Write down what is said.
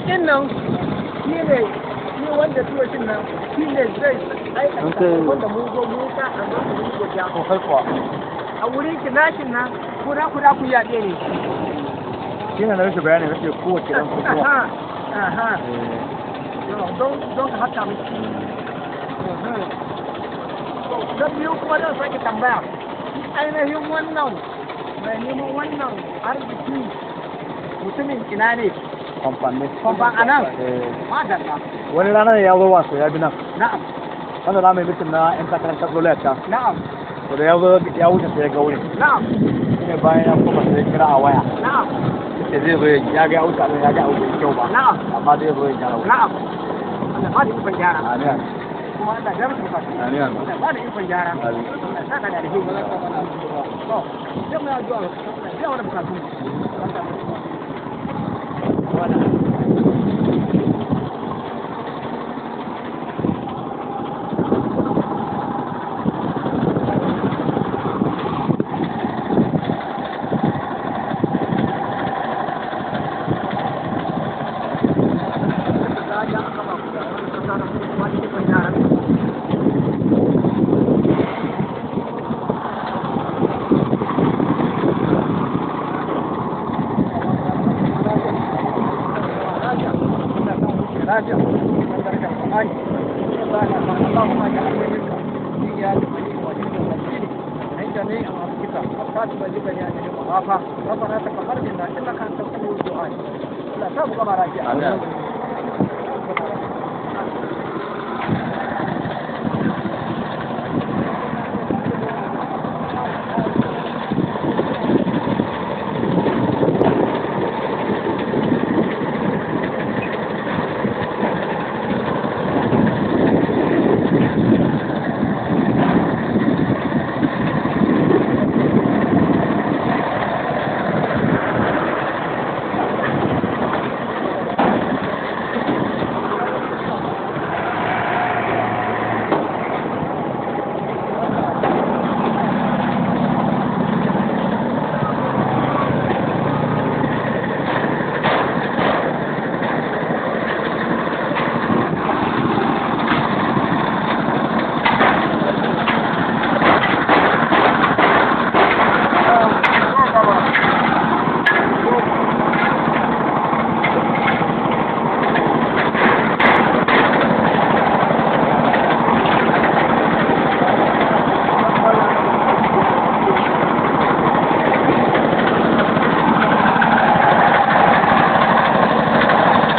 din nan shi ne shi wanda turocin nan shi ne zai aikata wanda mun zo mun sa a nan mun go ja ko kai kuwa a wurin kinashin nan kuda ku yaɗe ne shi ne na rashin bayani rashin kowace ɗan kuwa don ka haka miki na biyu kuma zan sake tambaya ainihin wannan mai neman wannan arziki mutumin ina ne kwamfan a nan madalla wani ranar ya zo wasu ya bi nan na'am wanda na mai mutum na yan takarar kasoliyar ta na'am to da ya zo ya wuce sai ya ga wurin na'am shi ne bayan ya koma sai ya kira a waya na'am sai zai zo ya ga wuce abin ya ga abu da kyau ba na'am amma zai zo ya gyara wurin na'am Allah ba da ikon gyara amin kuma Allah ya rufe ba amin Allah ba da ikon gyara Allah saka da alheri to sai mu addu'a sai wani bukatu ربنا تقبل منا انك انت السميع الدعاء لا تبقى مراجع